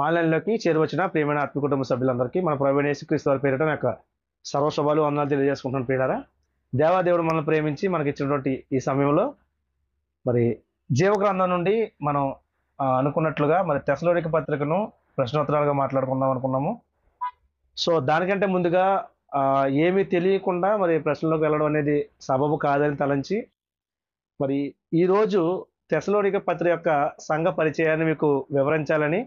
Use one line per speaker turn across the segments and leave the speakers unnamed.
ఆన్లైన్లోకి చేరువచ్చిన ప్రియమైన ఆత్మ కుటుంబ సభ్యులందరికీ మన ప్రభువైన యేసుక్రీస్తు వారి పేరిట నా యొక్క సర్వశుభాలు వందనాలు తెలియజేసుకుంటున్నాను. ప్రియులారా, దేవాదేవుడు మనల్ని ప్రేమించి మనకి ఇచ్చినటువంటి ఈ సమయంలో మరి జీవగ్రంథం నుండి మనం అనుకున్నట్లుగా మరి తెస్సలోనిక పత్రికను ప్రశ్నోత్తరాలుగా మాట్లాడుకుందాం అనుకున్నాము. సో దానికంటే ముందుగా ఏమీ తెలియకుండా మరి ప్రశ్నలోకి వెళ్ళడం అనేది సబబు కాదని తలంచి మరి ఈరోజు తెస్సలోనిక పత్రిక యొక్క సంఘ పరిచయాన్ని మీకు వివరించాలని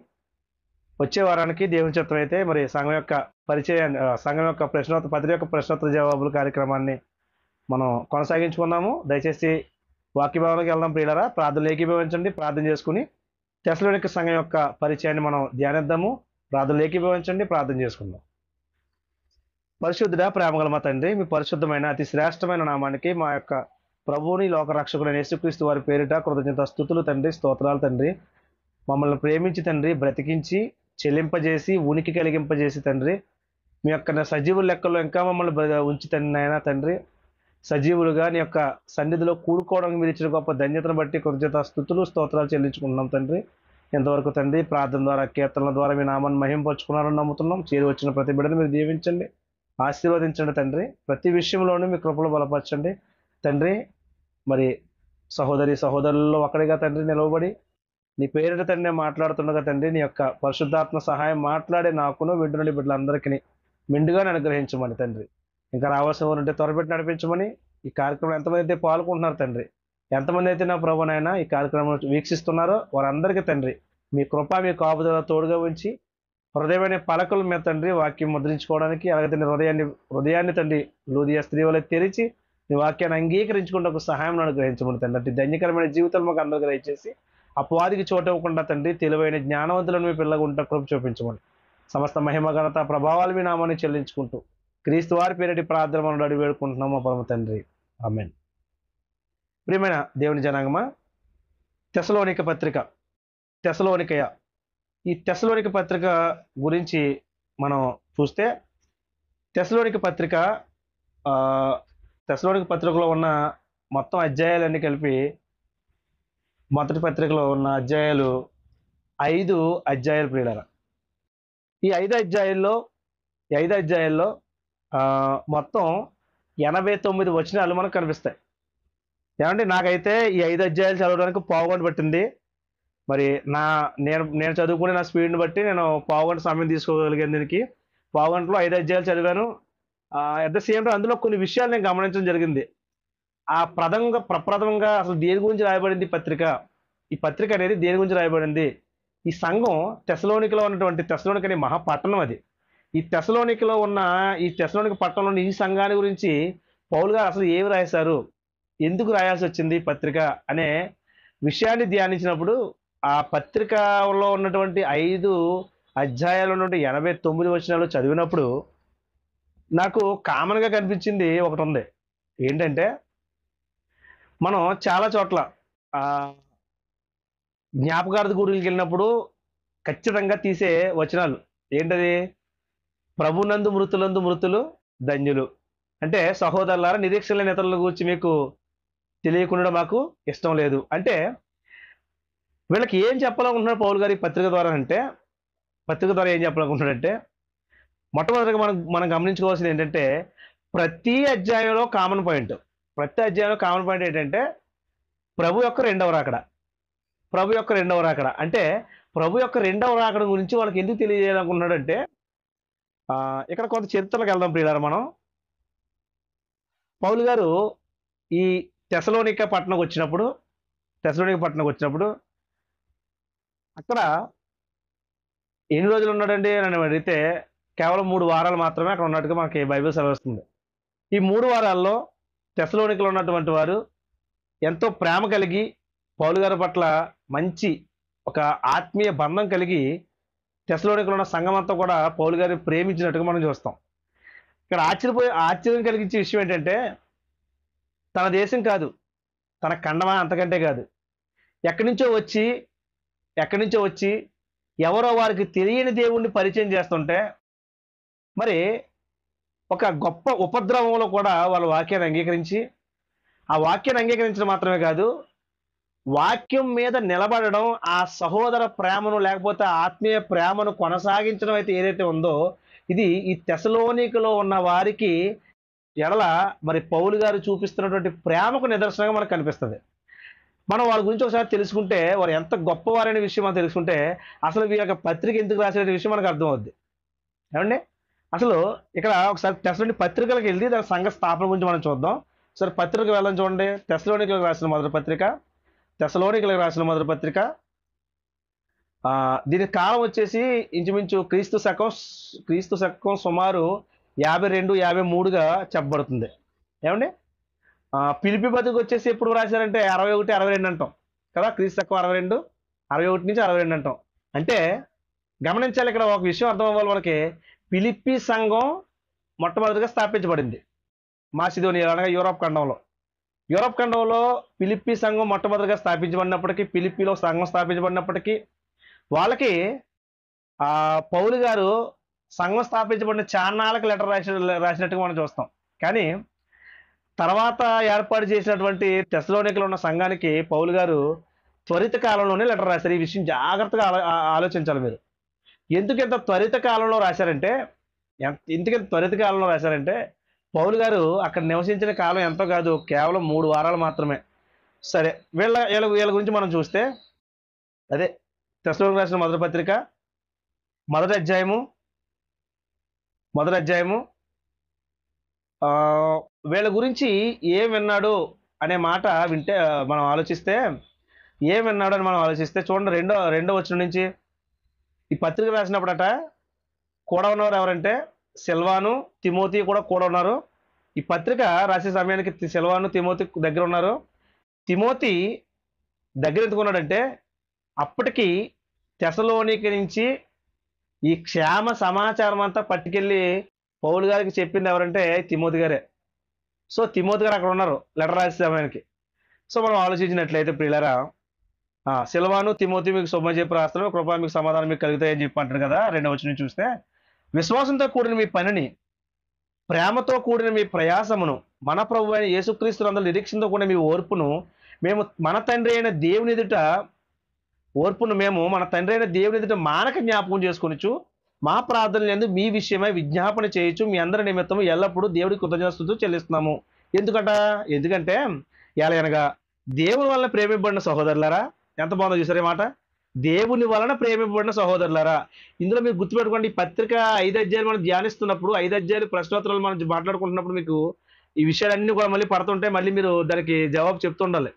వచ్చే వారానికి దేవుని చిత్తం అయితే మరి సంఘం యొక్క పరిచయాన్ని సంఘం యొక్క పత్రిక యొక్క ప్రశ్నోత్తర జవాబుల కార్యక్రమాన్ని మనం కొనసాగించుకున్నాము. దయచేసి వాక్యభావంలోకి వెళ్దాం ప్రియులారా. ప్రార్థనలు ఏకీభవించండి, ప్రార్థన చేసుకుని తెస్సలోనిక సంఘం యొక్క పరిచయాన్ని మనం ధ్యానిద్దాము. ప్రార్థనలు ఏకీభవించండి, ప్రార్థన చేసుకుందాం. పరిశుద్ధుడా, ప్రేమగల మా తండ్రి, మీ పరిశుద్ధమైన అతి శ్రేష్టమైన నామానికి మా యొక్క ప్రభువుని లోక రక్షకుడైన యేసుక్రీస్తు వారి పేరిట కృతజ్ఞత స్తుతులు తండ్రి, స్తోత్రాలు తండ్రి. మమ్మల్ని ప్రేమించి తండ్రి, బ్రతికించి చెల్లింపజేసి ఉనికి కలిగింపజేసి తండ్రి, మీ యొక్క సజీవుల లెక్కల్లో ఇంకా మమ్మల్ని ఉంచి నాయనా తండ్రి, సజీవులుగా నీ యొక్క సన్నిధిలో కూడుకోవడానికి మీరు ఇచ్చిన గొప్ప ధన్యతను బట్టి కృతజ్ఞత స్తుతులు స్తోత్రాలు చెల్లించుకుంటున్నాం తండ్రి. ఎంతవరకు తండ్రి ప్రార్థన ద్వారా కీర్తనల ద్వారా మీ నామాన్ని మహింపరుచుకున్నారని నమ్ముతున్నాం. చేరి వచ్చిన ప్రతి బిడ్డను మీరు దీవించండి, ఆశీర్వదించండి తండ్రి. ప్రతి విషయంలోనూ మీ కృపలో బలపరచండి తండ్రి. మరి సహోదరుల్లో ఒకటిగా తండ్రి నిలవబడి నీ పేరిట తండ్రి మాట్లాడుతుండగా తండ్రి, నీ యొక్క పరిశుద్ధాత్మ సహాయం మాట్లాడే నాకును వింటున్న బిడ్డలందరికీ మెండుగా అనుగ్రహించమని తండ్రి. ఇంకా రావాల్సిన వారు ఉంటే త్వరపెట్టి నడిపించమని. ఈ కార్యక్రమం ఎంతమంది అయితే పాల్గొంటున్నారు తండ్రి, ఎంతమంది అయితే నా ప్రభునైనా ఈ కార్యక్రమం వీక్షిస్తున్నారో వారందరికీ తండ్రి మీ కృప, మీ కాపుదల తోడుగా ఉంచి హృదయమైన పలకల మీద తండ్రి వాక్యం ముద్రించుకోవడానికి, అలాగే తండ్రి హృదయాన్ని తండ్రి లూదియా స్త్రీ వల్ల తెరిచి నీ వాక్యాన్ని అంగీకరించుకుంటే ఒక సహాయం అనుగ్రహించమని తండ్రి. అతి ధన్యకరమైన జీవితాలు మాకు అందరికీ దయచేసి అపవాదికి చోటు ఇవ్వకుండా తండ్రి తెలివైన జ్ఞానవంతులను మీ పిల్లగా ఉంట కృప చూపించమని సమస్త మహిమ ఘనత ప్రభావాలు మీ నామాన్ని చెల్లించుకుంటూ క్రీస్తు వారి పేరిటి ప్రార్థన మనం అడిగి వేడుకుంటున్నాము పరమ తండ్రి, ఆమేన్. ప్రియమైన దేవుని జనాంగమా, తెస్సలోనిక పత్రిక, తెస్సలోనికయ, ఈ తెస్సలోనిక పత్రిక గురించి మనం చూస్తే తెస్సలోనిక పత్రికలో ఉన్న మొత్తం అధ్యాయాలన్నీ కలిపి మొదటి పత్రికలో ఉన్న అధ్యాయాలు 5 అధ్యాయాలు ప్రియులారా. ఈ 5 అధ్యాయాల్లో మొత్తం 89 వచనాలు మనకు కనిపిస్తాయి. ఏమంటే నాకైతే ఈ 5 అధ్యాయాలు చదవడానికి పావుగంట పట్టింది. మరి నేను చదువుకునే నా స్పీడ్ని బట్టి నేను పావుగంట సమయం తీసుకోగలిగాను. దీనికి పావుగంటలో 5 అధ్యాయాలు చదివాను. అట్ ద సేమ్ టైం అందులో కొన్ని విషయాలు నేను గమనించడం జరిగింది. ప్రప్రథమంగా అసలు దేని గురించి రాయబడింది ఈ పత్రిక అనేది దేని గురించి రాయబడింది? ఈ సంఘం తెస్సలోనికలో ఉన్నటువంటి తెస్సలోనిక అనే మహాపట్టణం అది. ఈ తెస్సలోనిక పట్టణంలోని ఈ సంఘాన్ని గురించి పౌలు గారు అసలు ఏమి రాశారు, ఎందుకు రాయాల్సి వచ్చింది ఈ పత్రిక అనే విషయాన్ని ధ్యానించినప్పుడు ఆ పత్రికలో ఉన్నటువంటి 5 అధ్యాయాలు ఉన్నటువంటి 89 వచనాలు చదివినప్పుడు నాకు కామన్గా కనిపించింది ఒకటి ఉంది. ఏంటంటే మనం చాలా చోట్ల జ్ఞాపకార్థ గుడికి వెళ్ళినప్పుడు ఖచ్చితంగా తీసే వచనాలు ఏంటది? ప్రభునందు మృతులు ధన్యులు. అంటే సహోదరులారా, నిరీక్షణ లేని ఇతరుల గురించి మీకు తెలియకుండా మాకు ఇష్టం లేదు. అంటే వీళ్ళకి ఏం చెప్పాలనుకుంటున్నాడు పౌలు గారు ఈ పత్రిక ద్వారా ఏం చెప్పాలనుకుంటున్నాడంటే, మొట్టమొదటిగా మనం గమనించుకోవాల్సింది ఏంటంటే ప్రతి అధ్యాయంలో కామన్ పాయింట్ ఏంటంటే ప్రభు యొక్క రెండవ రాకడ. అంటే ప్రభు యొక్క రెండవ రాకడ గురించి వాళ్ళకి ఎందుకు తెలియజేయాలనుకున్నాడంటే, ఇక్కడ కొంత చరిత్రలకు వెళ్దాం ప్రియులారా. మనం పౌలు గారు ఈ తెస్సలోనిక పట్టణంకి వచ్చినప్పుడు అక్కడ ఎన్ని రోజులు ఉన్నాడండి అని అడిగితే కేవలం 3 వారాలు మాత్రమే అక్కడ ఉన్నట్టుగా మనకి బైబిల్ సెలవిస్తుంది. ఈ 3 వారాల్లో తెస్సలోనికలో ఉన్నటువంటి వారు ఎంతో ప్రేమ కలిగి పౌలు గారి పట్ల మంచి ఒక ఆత్మీయ బంధం కలిగి తెస్సలోనికలో ఉన్న సంఘం అంతా కూడా పౌలు గారిని ప్రేమించినట్టుగా మనం చూస్తాం. ఇక్కడ ఆశ్చర్యం కలిగించే విషయం ఏంటంటే, తన దేశం కాదు, తన ఖండమా అంతకంటే కాదు, ఎక్కడి నుంచో వచ్చి ఎవరో వారికి తెలియని దేవుణ్ణి పరిచయం చేస్తుంటే మరి ఒక గొప్ప ఉపద్రవంలో కూడా వాళ్ళ వాక్యాన్ని అంగీకరించి, ఆ వాక్యాన్ని అంగీకరించడం మాత్రమే కాదు, వాక్యం మీద నిలబడడం, ఆ సహోదర ప్రేమను లేకపోతే ఆత్మీయ ప్రేమను కొనసాగించడం అయితే ఏదైతే ఉందో, ఇది ఈ తెసలోనికలో ఉన్న వారికి ఎడల మరి పౌలు గారు చూపిస్తున్నటువంటి ప్రేమకు నిదర్శనంగా మనకు కనిపిస్తది. మనం వాళ్ళ గురించి ఒకసారి తెలుసుకుంటే, వారు ఎంత గొప్పవారనే విషయం మనం తెలుసుకుంటే, అసలు వీరి యొక్క పత్రిక ఎందుకు రాసిన విషయం మనకు అర్థమవుద్ది. ఏమండి? అసలు ఇక్కడ ఒకసారి తెసలోని పత్రికలకు వెళ్ళి దాని సంఘ స్థాపన గురించి మనం చూద్దాం. ఒకసారి పత్రిక వెళ్ళని చూడండి. తెసలోనికలకు రాసిన మొదటి పత్రిక, తెసలోనికలకు రాసిన మొదటి పత్రిక. దీని కాలం వచ్చేసి ఇంచుమించు క్రీస్తు శకం సుమారు 52, 53గా చెప్పబడుతుంది. ఏమండి? పిలిపి పత్రిక వచ్చేసి ఎప్పుడు రాశారంటే 61, 62 అంటాం కదా. క్రీస్తు శకం 62, 61 నుంచి 62 అంటాం. అంటే గమనించాలి, ఇక్కడ ఒక విషయం అర్థం అవ్వాలి మనకి. పిలిప్పి సంఘం మొట్టమొదటిగా స్థాపించబడింది మాసిదోనియా అనగా యూరోప్ ఖండంలో పిలిప్పి సంఘం మొట్టమొదటిగా స్థాపించబడినప్పటికీ, పిలిప్పిలో సంఘం స్థాపించబడినప్పటికీ వాళ్ళకి పౌలు గారు సంఘం స్థాపించబడిన చాన్నాళ్ళకి లెటర్ రాసినట్టుగా మనం చూస్తాం. కానీ తర్వాత ఏర్పాటు చేసినటువంటి తెసలోనికలో ఉన్న సంఘానికి పౌలు గారు త్వరిత కాలంలోనే లెటర్ రాశారు. ఈ విషయం జాగ్రత్తగా ఆలోచించాలి మీరు. ఎందుకు ఇంత త్వరిత కాలంలో రాశారంటే పౌలు గారు అక్కడ నివసించిన కాలం ఎంతో కాదు, కేవలం 3 వారాలు మాత్రమే. సరే, వీళ్ళ గురించి మనం చూస్తే, అదే తెసలోనికలకు రాసిన మొదటి పత్రిక మొదటి అధ్యాయము వీళ్ళ గురించి ఏం విన్నాడు అనే మాట వింటే మనం ఆలోచిస్తే, ఏం విన్నాడు అని మనం ఆలోచిస్తే చూడండి, రెండో వచనం నుంచి. ఈ పత్రిక రాసినప్పుడట కూడా ఉన్నవారు ఎవరంటే సిల్వాను, తిమోతి కూడా ఉన్నారు. ఈ పత్రిక రాసే సమయానికి సిల్వాను, తిమోతి దగ్గర ఉన్నారు. తిమోతి దగ్గర ఎందుకున్నాడంటే, అప్పటికి తెసలోనిక నుంచి ఈ క్షేమ సమాచారం అంతా పట్టుకెళ్ళి పౌలు గారికి చెప్పింది ఎవరంటే తిమోతి గారే. సో తిమోతి గారు అక్కడ ఉన్నారు లెటర్ రాసే సమయానికి. సో మనం ఆలోచించినట్లయితే ప్రియులారా, సిల్వాను, తిమోతి మీకు శుభం చెప్పి రాస్తారు, కృప మీకు సమాధానం మీకు కలుగుతాయని చెప్పి అంటారు కదా. 2వ వచనం చూస్తే, విశ్వాసంతో కూడిన మీ పనిని, ప్రేమతో కూడిన మీ ప్రయాసమును, మన ప్రభువైన యేసుక్రీస్తునందు నిరీక్షణతో కూడిన మీ ఓర్పును మేము మన తండ్రి అయిన దేవుని ఎదుట మానక జ్ఞాపకం చేసుకొనుచు, మా ప్రార్థనలందు మీ విషయమై విజ్ఞాపన చేయొచ్చు, మీ అందరి నిమిత్తము ఎల్లప్పుడూ దేవుడికి కృతజ్ఞతాస్తుతులు చెల్లిస్తున్నాము. ఎందుకంటే ఎలాగనగా దేవుని వలన ప్రేమింపబడిన సహోదరులారా, ఎంత బాగుందో చూసారు ఈ మాట, దేవుని వలన ప్రేమింపబడిన సహోదరులారా. ఇందులో మీరు గుర్తుపెట్టుకోండి, ఈ పత్రిక 5 అధ్యాయాలు మనం ధ్యానిస్తున్నప్పుడు, 5 అధ్యాయాలు ప్రశ్నోత్తరాలు మనం మాట్లాడుకుంటున్నప్పుడు మీకు ఈ విషయాలన్నీ కూడా మళ్ళీ పడుతుంటే మళ్ళీ మీరు దానికి జవాబు చెప్తుండాలి.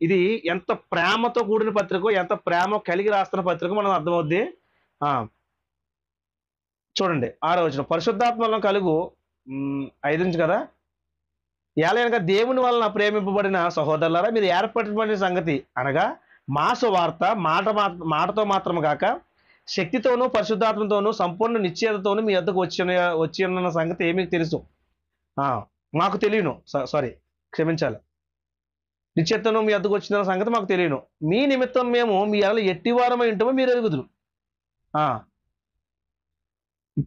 ఇది ఎంత ప్రేమతో కూడిన పత్రిక, ఎంత ప్రేమ కలిగి రాస్తున్న పత్రిక మనం అర్థమవుద్ది. చూడండి 6వ వచనం, పరిశుద్ధాత్మ వలన కలుగు 5 నుంచి కదా. ఏలయనగా దేవుని వలన ప్రేమింపబడిన సహోదరులారా, మీరు ఏర్పరచబడిన సంగతి అనగా మా సువార్త మాటతో మాత్రం కాక శక్తితోనూ పరిశుద్ధాత్మతోనూ సంపూర్ణ నిశ్చయతతోనూ మీ వద్దకు వచ్చి ఉన్న సంగతి మీకు తెలుసు. మాకు తెలియను, క్షమించాలి, నిశ్చయతను మీ వద్దకు వచ్చిన సంగతి మాకు తెలియను. మీ నిమిత్తం మేము మీ ఎలా ఎట్టివారమై ఉంటామో మీరు ఎరుగుదురు.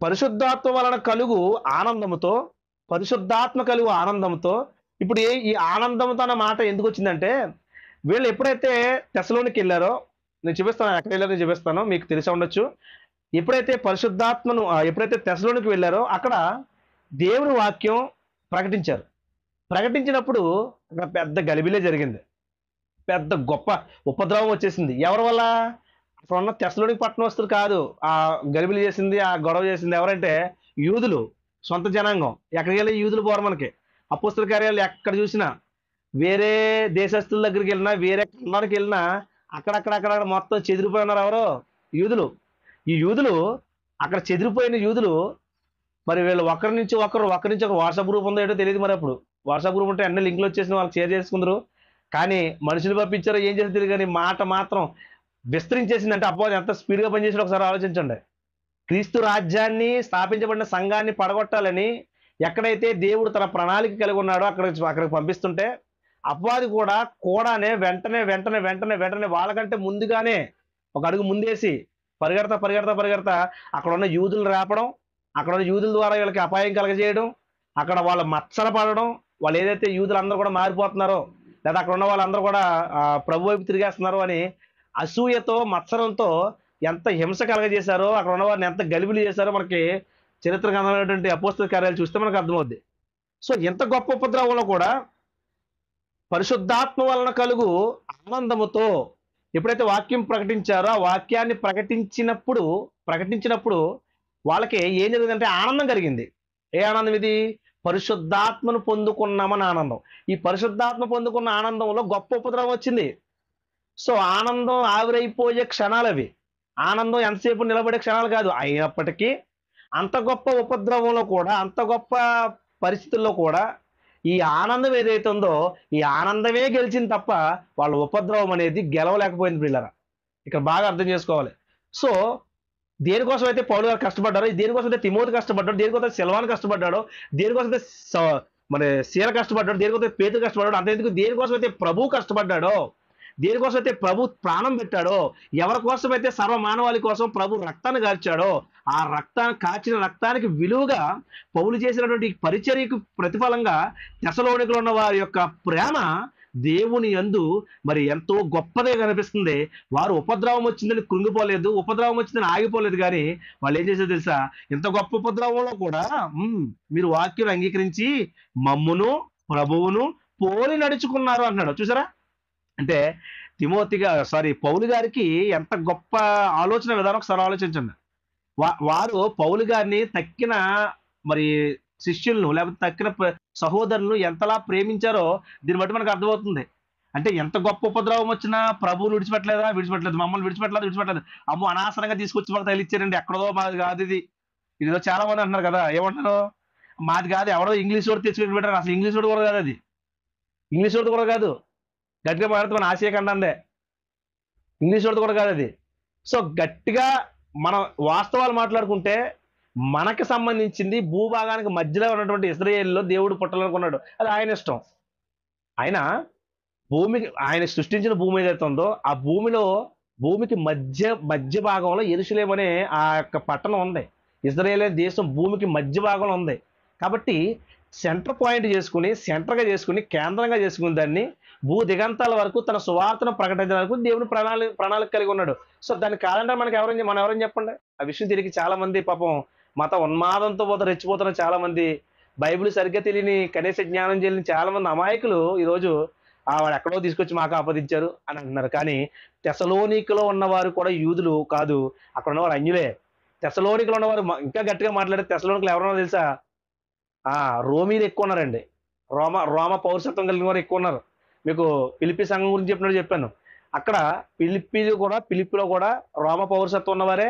పరిశుద్ధాత్మ వలన కలుగు ఆనందముతో, ఇప్పుడు ఈ ఆనందంతో అన్న మాట ఎందుకు వచ్చిందంటే, వీళ్ళు ఎప్పుడైతే తెసలోనికి వెళ్ళారో, నేను చూపిస్తాను, ఎక్కడ వెళ్ళారో నేను చూపిస్తాను, మీకు తెలిసి ఉండొచ్చు. ఎప్పుడైతే తెసలోనికి వెళ్ళారో అక్కడ దేవుని వాక్యం ప్రకటించినప్పుడు అక్కడ పెద్ద గలిబిలే జరిగింది, పెద్ద గొప్ప ఉపద్రవం వచ్చేసింది. ఎవరి వల్ల? అక్కడ ఉన్న తెసలోనికి పట్టణస్తులు కాదు ఆ గలిబిలి చేసింది, ఆ గొడవ చేసింది. ఎవరంటే యూదులు, సొంత జనాంగం. ఎక్కడికి వెళ్ళి యూదులు పోరు మనకి. అపోస్తల కార్యాలు ఎక్కడ చూసినా, వేరే దేశస్తుల దగ్గరికి వెళ్ళినా, వేరే ఖండానికి వెళ్ళినా అక్కడక్కడ మొత్తం చెదిరిపోయి ఉన్నారు. ఎవరో యూదులు. ఈ యూదులు, అక్కడ చెదిరిపోయిన యూదులు, మరి వీళ్ళు ఒకరి నుంచి ఒకరు వాట్సాప్ గ్రూప్ ఉందో ఏంటో తెలియదు. మరి అప్పుడు వాట్సాప్ గ్రూప్ ఉంటే అన్ని లింకులు వచ్చేసి వాళ్ళకి షేర్ చేసుకుందరు. కానీ మనుషులు పంపించారో ఏం చేసి తెలియదు, కానీ మాట మాత్రం విస్తరించేసిందంటే అపవాది ఎంత స్పీడ్గా పనిచేసాడో ఒకసారి ఆలోచించండి. క్రీస్తు రాజ్యాన్ని, స్థాపించబడిన సంఘాన్ని పడగొట్టాలని ఎక్కడైతే దేవుడు తన ప్రణాళిక కలిగి ఉన్నాడో అక్కడికి పంపిస్తుంటే, అపవాది కూడానే వెంటనే వాళ్ళకంటే ముందుగానే ఒక అడుగు ముందేసి పరిగెడతా అక్కడ ఉన్న యూదులు రేపడం, అక్కడ ఉన్న యూదుల ద్వారా వీళ్ళకి అపాయం కలగజేయడం, అక్కడ వాళ్ళు మచ్చల పడడం, వాళ్ళు ఏదైతే యూదులందరూ కూడా మారిపోతున్నారో, లేదా అక్కడ ఉన్న వాళ్ళందరూ కూడా ప్రభు వైపు తిరిగేస్తున్నారు అని అసూయతో, మత్సరంతో ఎంత హింస కలగజేశారో, అక్కడ ఉన్న వారిని ఎంత గలిబిలి చేశారో మనకి చరిత్ర గ్రంథమైనటువంటి అపోస్తల కార్యాలు చూస్తే మనకు అర్థమవుద్ది. సో ఇంత గొప్ప ఉపద్రవంలో కూడా పరిశుద్ధాత్మ వలన కలుగు ఆనందముతో ఎప్పుడైతే వాక్యం ప్రకటించారో, ఆ వాక్యాన్ని ప్రకటించినప్పుడు వాళ్ళకి ఏం జరిగిందంటే ఆనందం కలిగింది. ఏ ఆనందం ఇది? పరిశుద్ధాత్మను పొందుకున్నామని ఆనందం. ఈ పరిశుద్ధాత్మ పొందుకున్న ఆనందంలో గొప్ప ఉపద్రవం వచ్చింది. సో ఆనందం ఆవిరైపోయే క్షణాలు అవి. ఆనందం ఎంతసేపు నిలబడే క్షణాలు కాదు. అయినప్పటికీ అంత గొప్ప ఉపద్రవంలో కూడా, అంత గొప్ప పరిస్థితుల్లో కూడా ఈ ఆనందం ఏదైతే ఉందో, ఈ ఆనందమే గెలిచింది తప్ప వాళ్ళ ఉపద్రవం అనేది గెలవలేకపోయింది పిల్లరా. ఇక్కడ బాగా అర్థం చేసుకోవాలి. సో దేనికోసం అయితే పౌలు గారు కష్టపడ్డారో, దేనికోసం అయితే తిమోతి కష్టపడ్డాడు, దేనికోసం అయితే సిల్వాను కష్టపడ్డాడో, దేనికోసం అయితే మరి సీల కష్టపడ్డాడు, దేనికోసం అయితే పేతురు కష్టపడ్డాడు, అంతేందుకు దేనికోసం అయితే ప్రభు కష్టపడ్డాడో, దేనికోసం అయితే ప్రభు ప్రాణం పెట్టాడో, ఎవరి కోసం అయితే సర్వ మానవాళి కోసం ప్రభు రక్తాన్ని కార్చాడో, ఆ రక్తాన్ని కాచిన రక్తానికి విలువగా పౌలు చేసినటువంటి పరిచర్యకు ప్రతిఫలంగా తెసలోనికలో ఉన్న వారి యొక్క ప్రేమ దేవుని యందు మరి ఎంతో గొప్పదే కనిపిస్తుంది. వారు ఉపద్రవం వచ్చిందని కృంగిపోలేదు, ఉపద్రవం వచ్చిందని ఆగిపోలేదు. కానీ వాళ్ళు ఏం చేసేది తెలుసా? ఇంత గొప్ప ఉపద్రవంలో కూడా మీరు వాక్యం అంగీకరించి మమ్మును ప్రభువును పోలి నడుచుకున్నారు అన్నాడు. చూసారా? అంటే పౌలు గారికి ఎంత గొప్ప ఆలోచన విధానం ఒకసారి ఆలోచించండి. వారు పౌలు గారిని తక్కిన మరి శిష్యులను, లేకపోతే తక్కిన సహోదరులను ఎంతలా ప్రేమించారో దీన్ని బట్టి మనకు అర్థమవుతుంది. అంటే ఎంత గొప్ప ఉపద్రవం వచ్చినా ప్రభువును విడిచిపెట్టలేదు, మమ్మల్ని విడిచిపెట్టలేదు. అమ్మో, అనవసరంగా తీసుకొచ్చి మాకు తగిలిచ్చారండి, ఎక్కడో మాది కాదు ఇది. ఇదిలో చాలా మంది అంటున్నారు కదా, ఏమంటారు? మాది కాదు, ఎవడో ఇంగ్లీష్ వాడు తెచ్చుకుని పెట్టారు. అసలు ఇంగ్లీష్ వాడు కూడా కాదు, అది ఇంగ్లీష్ వాడు కూడా కాదు. గట్టిగా మాట్లాడితే మన ఆసియా ఖండందే, ఇంగ్లీష్ వాడితో కూడా కాదు అది. సో గట్టిగా మనం వాస్తవాలు మాట్లాడుకుంటే మనకి సంబంధించింది భూభాగానికి మధ్యలో ఉన్నటువంటి ఇశ్రాయేలులో దేవుడు పుట్టాలనుకున్నాడు. అది ఆయన ఇష్టం. ఆయన సృష్టించిన భూమి ఏదైతే ఉందో ఆ భూమికి మధ్య భాగంలో యెరూషలేము అనే ఆ యొక్క పట్టణం ఉంది. ఇశ్రాయేలు దేశం భూమికి మధ్య భాగంలో ఉంది. కాబట్టి సెంటర్ పాయింట్ చేసుకుని, సెంటర్గా చేసుకుని, కేంద్రంగా చేసుకుని దాన్ని భూ దిగంతాల వరకు తన సువార్తను ప్రకటించడానికి దేవుని ప్రణాళిక కలిగి ఉన్నాడు. సో దాని కాలంలో మనం ఎవరైనా చెప్పండి. ఆ విషయం తిరిగి చాలా మంది పాపం మత ఉన్మాదంతో రెచ్చిపోతున్న చాలా మంది, బైబిల్ సరిగ్గా తెలియని, కనీస జ్ఞానం తెలియని చాలా మంది అమాయకులు ఈరోజు వాడు ఎక్కడో తీసుకొచ్చి మాకు ఆపదించారు అని అంటున్నారు. కానీ తెసలోనికలో ఉన్నవారు కూడా యూదులు కాదు, అక్కడ ఉన్నవారు అన్యులే. తెసలోనికలో ఉన్నవారు ఇంకా గట్టిగా మాట్లాడే తెసలోనికలు ఎవరన్నా తెలుసా? రోమీలు ఎక్కువ ఉన్నారండి. రోమ పౌరసత్వం కలిగిన వారు ఎక్కువ ఉన్నారు. మీకు ఫిలిప్పీ సంఘం గురించి చెప్పాను. అక్కడ ఫిలిప్పీలో కూడా రోమ పౌరసత్వం ఉన్నవారే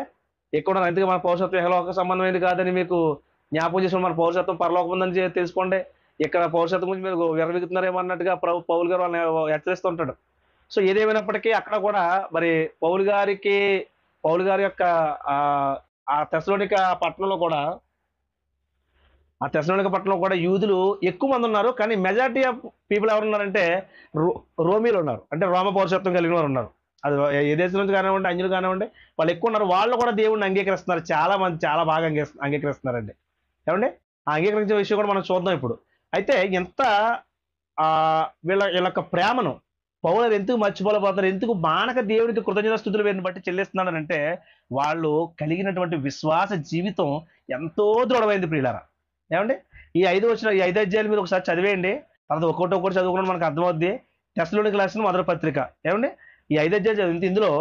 ఎక్కువ ఉన్నారు. అందుకే మన పౌరసత్వం ఇహలోక సంబంధమైనది కాదని మీకు జ్ఞాపకం చేసుకుని, మన పౌరసత్వం పరలోకం ఉందని తెలుసుకోండి. ఇక్కడ పౌరసత్వం గురించి మీరు విరవిగుతున్నారేమో అన్నట్టుగా పౌలు గారు వాళ్ళని హెచ్చరిస్తూ ఉంటాడు. సో ఏదేమైనప్పటికీ అక్కడ కూడా మరి పౌలు గారి యొక్క ఆ తెసలోనిక పట్టణంలో కూడా యూదులు ఎక్కువ మంది ఉన్నారు. కానీ మెజారిటీ ఆఫ్ పీపుల్ ఎవరు ఉన్నారంటే రోమీలు ఉన్నారు. అంటే రోమ పౌరసత్వం కలిగిన వారు ఉన్నారు. అది ఏ దేశం నుంచి కానివ్వండి, అన్యులు కానివ్వండి, వాళ్ళు ఎక్కువ ఉన్నారు. వాళ్ళు కూడా దేవుడిని అంగీకరిస్తున్నారు. చాలా మంది చాలా బాగా అంగీకరిస్తున్నారండి. ఏమండి? ఆ అంగీకరించే విషయం కూడా మనం చూద్దాం ఇప్పుడు. అయితే ఎంత వీళ్ళ యొక్క ప్రేమను పౌలు ఎందుకు మర్చిపోలేకపోతారు, ఎందుకు మానక దేవుడికి కృతజ్ఞత స్తుతులు వీరిని బట్టి చెల్లిస్తున్నాడనంటే వాళ్ళు కలిగినటువంటి విశ్వాస జీవితం ఎంతో దృఢమైంది ప్రియులారా. ఏమండి? ఈ 5 అధ్యాయాల మీద ఒకసారి చదివేయండి. తర్వాత ఒక్కొక్కటి చదువుకున్నాడు మనకు అర్థమవుద్ది. తెస్సలోనికీయులకు రాసిన మొదటి పత్రిక. ఏమండి? ఈ 5 అధ్యాయాలు చదివితే ఇందులో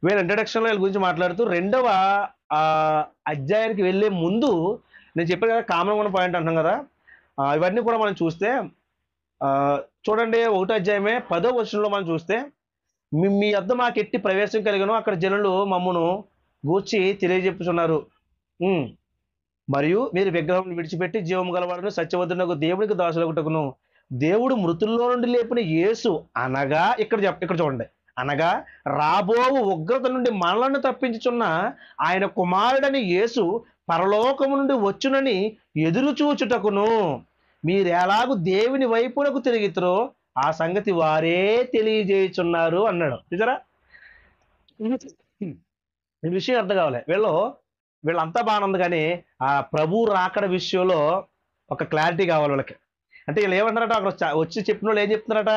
వీళ్ళ ఇంట్రడక్షన్లో వీళ్ళ గురించి మాట్లాడుతూ 2వ అధ్యాయానికి వెళ్ళే ముందు నేను చెప్పాను కదా, కామన్ ఉన్న పాయింట్ అంటున్నాం కదా, ఇవన్నీ కూడా మనం చూస్తే చూడండి. 1వ అధ్యాయమే 10వ వచనంలో మనం చూస్తే, మీ వద్ద మాకు ఎట్టి ప్రవేశం కలిగను, అక్కడ జనులు మమ్మను గూర్చి తెలియజెప్పుచున్నారు. మరియు మీరు విగ్రహం విడిచిపెట్టి జీవము గలవాడును సత్యవతునకు దేవునికి దాసులగుటకును దేవుడు మృతుల్లో నుండి లేపిన యేసు అనగా ఇక్కడ చూడండి, అనగా రాబోవు ఉగ్రత నుండి మనలను తప్పించుచున్న ఆయన కుమారుడని యేసు పరలోకము నుండి వచ్చునని ఎదురు చూచుటకును మీరు ఎలాగూ దేవుని వైపునకు తిరిగితురో ఆ సంగతి వారే తెలియజేయుచున్నారు అన్నాడు. చూసారా? ఈ విషయం అర్థం కావాలి. వీళ్ళు వీళ్ళంతా బాగానే ఉంది కానీ ఆ ప్రభు రాకడ విషయంలో ఒక క్లారిటీ కావాలి వీళ్ళకి. అంటే వీళ్ళు ఏమంటారట, అక్కడ వచ్చి చెప్పిన వాళ్ళు ఏం చెప్తున్నారట,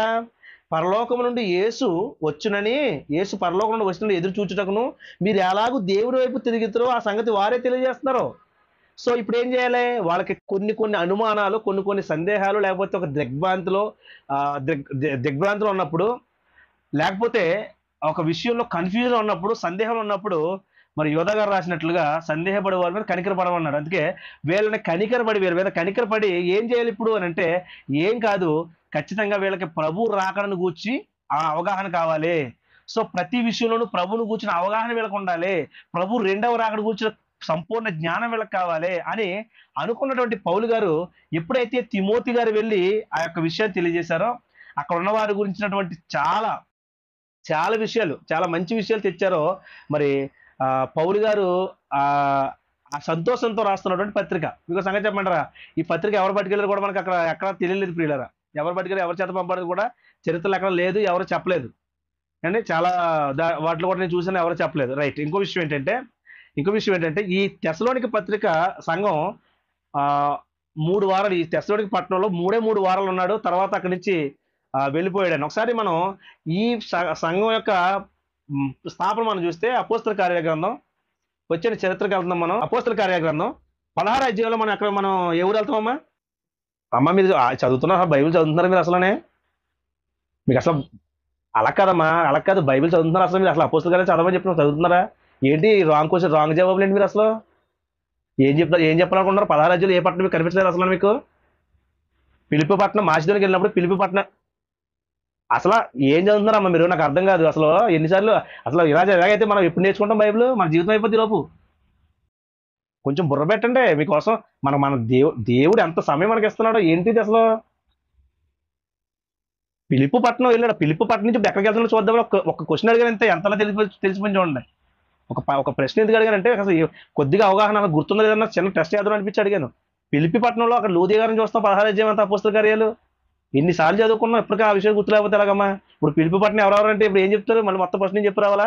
పరలోకం నుండి యేసు వచ్చునని, యేసు పరలోకం నుండి వచ్చిన ఎదురు చూచుటకును మీరు ఎలాగూ దేవుడి వైపు తిరుగుతారో ఆ సంగతి వారే తెలియజేస్తున్నారు. సో ఇప్పుడు ఏం చేయాలి, వాళ్ళకి కొన్ని కొన్ని అనుమానాలు, కొన్ని కొన్ని సందేహాలు, లేకపోతే ఒక దిగ్భ్రాంతిలో దిగ్భ్రాంతిలో ఉన్నప్పుడు, లేకపోతే ఒక విషయంలో కన్ఫ్యూజన్ ఉన్నప్పుడు, సందేహం ఉన్నప్పుడు, మరి యోధా గారు రాసినట్లుగా సందేహపడే వారి మీద కనికరపడమన్నాడు. అందుకే వీళ్ళని కనికరపడి, వీళ్ళ మీద కనికరపడి ఏం చేయాలి ఇప్పుడు అని అంటే, ఏం కాదు, ఖచ్చితంగా వీళ్ళకి ప్రభు రాకడను గూర్చి ఆ అవగాహన కావాలి. సో ప్రతి విషయంలోనూ ప్రభువును గూర్చిన అవగాహన వీళ్ళకి ఉండాలి, ప్రభు రెండవ రాకడ గూర్చిన సంపూర్ణ జ్ఞానం వీళ్ళకి కావాలి అని అనుకున్నటువంటి పౌలు గారు ఎప్పుడైతే తిమోతి గారు వెళ్ళి ఆ యొక్క విషయాన్ని తెలియజేశారో, అక్కడ ఉన్న వారి గురించినటువంటి చాలా చాలా విషయాలు, చాలా మంచి విషయాలు తెచ్చారో, మరి పౌలు గారు ఆ ఆ సంతోషంతో రాస్తున్నటువంటి పత్రిక. మీకు సంగతి చెప్పమంటారా, ఈ పత్రిక ఎవరు పట్టుకెళ్ళారు కూడా మనకు అక్కడ ఎక్కడ తెలియలేదు ప్రియులరా. ఎవరు పట్టుకెళ్ళి ఎవరి చేత పంపడానికి కూడా చరిత్రలో ఎక్కడ లేదు, ఎవరు చెప్పలేదు అండి. చాలా వాటిలో కూడా నేను చూసాను, ఎవరు చెప్పలేదు. రైట్. ఇంకో విషయం ఏంటంటే ఈ తెస్సలోనిక పత్రిక సంఘం 3 వారాలు, ఈ తెస్సలోనిక పట్టణంలో 3 వారాలు ఉన్నాడు. తర్వాత అక్కడి నుంచి వెళ్ళిపోయాడు. ఒకసారి మనం ఈ సంఘం యొక్క స్థాపన మనం చూస్తే అపోస్తల కార్యాల గ్రంథం, వచ్చిన చరిత్రకు వెళ్తున్నాం మనం. అపోస్తల కార్యాల గ్రంథం 16 అధ్యాయంలో మనం ఏ ఊరు వెళ్తామమ్మా? అమ్మ మీరు చదువుతున్నారు, బైబిల్ చదువుతున్నారు మీరు అసలనే? మీకు అసలు అలా కాదమ్మా, అలా కాదు, బైబిల్ చదువుతున్నారు అసలు మీరు? అసలు అపోస్తల కార్యాలు చదవమని చెప్పిన చదువుతున్నారా ఏంటి? రాంగ్ క్వశ్చన్, రాంగ్ జవాబులు ఏంటి మీరు? అసలు ఏం చెప్పాలనుకుంటున్నారు? 16 అధ్యాయులు ఏ పట్టణం మీకు కనిపించలేదు అసలు? మీకు పిలిపి పట్టణం, మాసిదోనికి వెళ్ళినప్పుడు పిలిపి పట్టణం, అసలు ఏం చదువుతున్నారమ్మా మీరు? నాకు అర్థం కాదు అసలు. ఎన్నిసార్లు అసలు ఇలాగైతే మనం ఎప్పుడు నేర్చుకుంటాం బైబిల్? మన జీవితం అయిపోద్ది లోపు. కొంచెం బుర్ర పెట్టండి మీకోసం. మన దేవుడు ఎంత సమయం మనకి ఇస్తున్నాడో ఏంటిది అసలు. పిలిపి పట్టణం వెళ్ళాడు, పిలిపి పట్టణం నుంచి ఎక్కడికి వెళ్తున్నాడో చూద్దాం. ఒక క్వశ్చన్ అడిగారంటే ఎంతలా తెలిసిపోయి చూడండి. ఒక ప్రశ్న ఎందుకు అడిగానంటే, అసలు కొద్దిగా అవగాహన గుర్తుందో లేదన్నా చిన్న టెస్ట్ చేద్దాం అనిపించి అడిగాను. పిలిపి పట్టణంలో అక్కడ లూదియా గారిని చూస్తాం, 16 అధ్యాయం అంతా అపోస్తల కార్యాలు. ఎన్నిసార్లు చదువుకున్నాం, ఇప్పటికీ ఆ విషయం గుర్తులేకపోతే ఎలాగమ్మా? ఇప్పుడు పిలిపి పట్టణం ఎవరెవరంటే ఇప్పుడు ఏం చెప్తారు? మళ్ళీ మొత్తం ప్రశ్న చెప్పి రావాలా?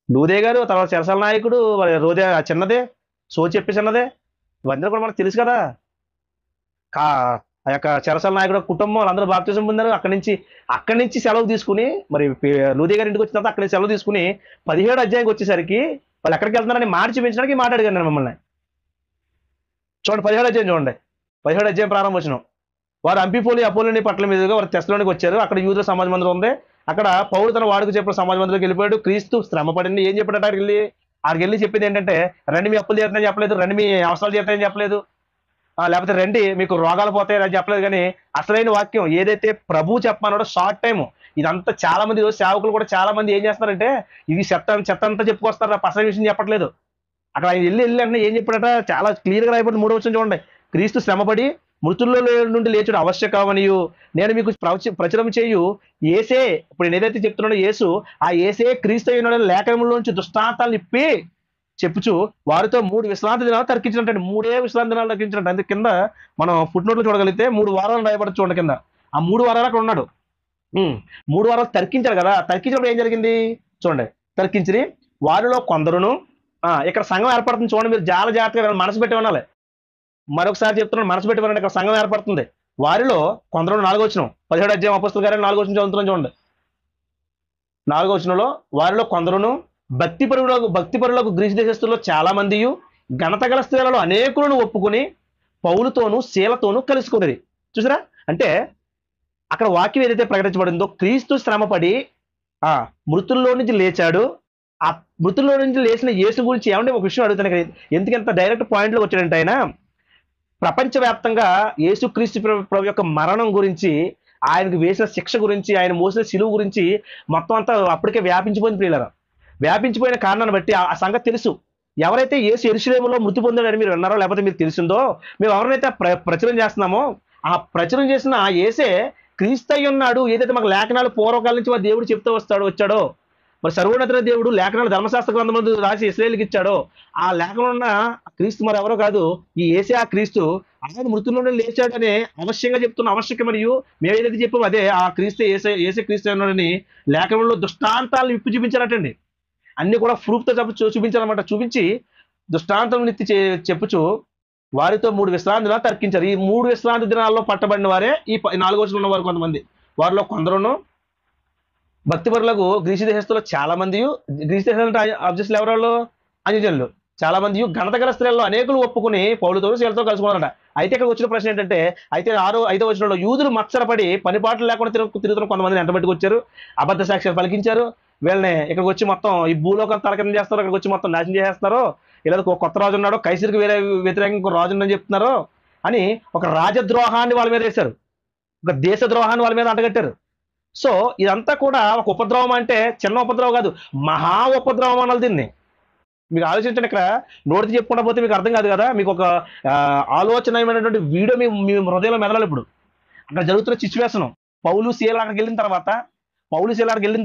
లూదియా గారు, తర్వాత చెరసాల నాయకుడు, రోజా చిన్నదే, సో చెప్పి చిన్నదే, ఇవన్నీ కూడా మనకు తెలుసు కదా. ఆ యొక్క చెరసాల నాయకుడు కుటుంబం వాళ్ళందరూ బాప్తిజం పొందారు. అక్కడి నుంచి సెలవు తీసుకుని, మరి లూదియా గారి ఇంటికి వచ్చిన తర్వాత అక్కడి నుంచి సెలవు తీసుకుని 17 అధ్యాయంకి వచ్చేసరికి వాళ్ళు ఎక్కడికి వెళ్తున్నారని మాట చూపించడానికి మాట్లాడిగాను నేను మిమ్మల్ని. చూడండి 17 అధ్యాయం చూడండి. 17 అధ్యాయం ప్రారంభం. వారు అపోలోని పట్టణం మీదుగా వారు తెస్సలోనికి వచ్చారు. అక్కడ యూదుల సమాజ మందిరం ఉంది. అక్కడ పౌలు తన వాడుకు చెప్పిన సమాజ మందిరంలోకి వెళ్ళిపోయాడు. క్రీస్తు శ్రమ పడింది. ఏం చెప్పాడట? ఆడికి వెళ్ళి చెప్పింది ఏంటంటే, రండి మీ అప్పులు తీరుతాయని చెప్పలేదు, రండి మీ అవసరాలు తీరుతాయని చెప్పలేదు, లేకపోతే రండి మీకు రోగాలు పోతాయని చెప్పలేదు. కానీ అసలైన వాక్యం ఏదైతే ప్రభు చెప్పమన్నాడో షార్ట్ టైం, ఇదంతా చాలా మంది సేవకులు కూడా చాలా మంది ఏం చేస్తారంటే, ఇది చెత్త అంతా చెప్పుకొస్తారు, అసలు విషయం చెప్పట్లేదు. అక్కడ ఆయన వెళ్ళి అంటే ఏం చెప్పాడట? చాలా క్లియర్గా రాయబడి 3వ వచనం చూడండి. క్రీస్తు శ్రమపడి మృతుల్లో నుండి లేచుడు ఆవశ్యకమనియు నేను మీకు ప్రచురం చేయు ఏసే, ఇప్పుడు నేను ఏదైతే చెప్తున్నాడో యేసు, ఆ ఏసే క్రీస్తు అయిన లేఖనంలో నుంచి దృష్టాంతాలను ఇప్పి చెప్పుచు వారితో 3 విశ్రాంతి దినాలు తర్కించినట్టు. 3 విశ్రాంతి దినాలు తర్కించినట్టు. అందుకే కింద మనం ఫుట్ నోట్లు చూడగలిగితే 3 వారాలు రాయబడి చూడండి కింద. ఆ 3 వారాలు అక్కడ ఉన్నాడు. 3 వారాలు తర్కించారు కదా. తర్కించినప్పుడు ఏం జరిగింది చూడండి. తర్కించి వారిలో కొందరును, ఇక్కడ సంఘం ఏర్పడుతుంది చూడండి. మీరు జాగ్రత్తగా మనసు పెట్టి వినాలి. మరొకసారి చెప్తున్నాను, మనసు పెట్టి వినండి. ఇక్కడ సంఘం ఏర్పడుతుంది. వారిలో కొందరు, 4వ వచనం, 17 అధ్యాయం అపోస్తల కార్యాలు 4వ వచనం చదువుతున్నాం చూడండి. 4వ వచనంలో వారిలో కొందరును భక్తిపరులకు గ్రీసు దేశస్తుల్లో చాలా మంది ఘనత గల స్త్రీలలో అనేకులను ఒప్పుకొని పౌలుతోనూ శీలతోనూ కలుసుకున్నది. చూసారా? అంటే అక్కడ వాక్యం ఏదైతే ప్రకటించబడిందో, క్రీస్తు శ్రమపడి మృతుల్లో నుంచి లేచాడు. ఆ మృతుల్లో నుంచి లేచిన యేసు గురించి ఏమంటే ఒక విషయం అడుగుతాను. ఎందుకంత డైరెక్ట్ పాయింట్లో వచ్చాడంటే, ఆయన ప్రపంచవ్యాప్తంగా యేసు క్రీస్తు ప్రభు యొక్క మరణం గురించి, ఆయనకు వేసిన శిక్ష గురించి, ఆయన మోసిన సిలువ గురించి మొత్తం అంతా అప్పటికే వ్యాపించిపోయింది ప్రియులారా. వ్యాపించిపోయిన కారణాన్ని బట్టి ఆ సంగతి తెలుసు. ఎవరైతే యేసు యెరూషలేములో మృతి పొందాడని మీరు విన్నారో, లేకపోతే మీరు తెలిసిందో, మేము ఎవరినైతే ప్రచురం చేస్తున్నామో, ఆ ప్రచురం చేసిన ఆ యేసే క్రీస్తు అయి ఉన్నాడు. ఏదైతే మాకు లేఖనాలు పూర్వకాలం నుంచి మా దేవుడు చెప్తూ వచ్చాడో, మరి సర్వోన్నత దేవుడు లేఖనాలు ధర్మశాస్త్ర గ్రంథంలో రాసి ఇశ్రాయేలుకి ఇచ్చాడో, ఆ లేఖనం ఉన్న క్రీస్తు మరి ఎవరో కాదు, ఈ యేసే ఆ క్రీస్తు. ఆయన మృతుల్లోనే లేచాడనే అవశ్యంగా చెప్తున్న ఆవశ్యక, మరియు మేము ఏదైతే చెప్పామో అదే ఆ క్రీస్తు ఏసే క్రీస్తు అన్నాడని లేఖనంలో దృష్టాంతాలను విప్పు చూపించారటండి. అన్ని కూడా ప్రూఫ్తో చూపించాలన్నమాట. చూపించి దృష్టాంతం నెత్తి చెప్పుచు వారితో 3 విశ్రాంతి దినాలు తర్కించారు. ఈ 3 విశ్రాంతి దినాల్లో పట్టబడిన వారే ఈ 4 వచనంలో ఉన్నవారు కొంతమంది. వారిలో కొందరును భక్తిపరులకు గ్రీసు దేశస్తులు చాలా మంది, గ్రీసు దేశంలో అబ్జెస్టులు ఎవరోళ్ళు అన్యజనులు చాలా మంది, ఘనత గల స్త్రీల్లో అనేకులు ఒప్పుకుని పౌలుతో శీలతో కలుసుకున్నారట. అయితే ఇక్కడ వచ్చిన ప్రశ్న ఏంటంటే, అయితే 5వ వచనంలో యూదులు మత్సరపడి పనిపాట్లు లేకుండా తిరుగుతున్న కొంతమందిని ఎంటబెట్టుకు వచ్చారు, అబద్ధ సాక్ష్యాలు పలికించారు. వీళ్ళని ఇక్కడికి వచ్చి మొత్తం ఈ భూలోకం తలకరం చేస్తారు, ఇక్కడికి వచ్చి మొత్తం నాశనం చేసేస్తారు. ఇలా ఒక కొత్త రాజు ఉన్నాడు, కైసరికి వేరే వ్యతిరేకంగా ఇంకో రాజు ఉందని చెప్తున్నారు అని ఒక రాజద్రోహాన్ని వాళ్ళ మీద వేశారు, ఒక దేశ ద్రోహాన్ని వాళ్ళ మీద అంటగట్టారు. సో ఇదంతా కూడా ఒక ఉపద్రవం, అంటే చిన్న ఉపద్రవం కాదు, మహా ఉపద్రవం అనాలి దీన్ని. మీకు ఆలోచించండి, ఇక్కడ నోటితో చెప్పుకుంటా పోతే మీకు అర్థం కాదు కదా. మీకు ఒక ఆలోచనమైనటువంటి వీడియో మీ హృదయంలో మెదలాలి. ఇప్పుడు అక్కడ జరుగుతున్న సిచ్యువేషన్, పౌలు శీల అక్కడికి వెళ్ళిన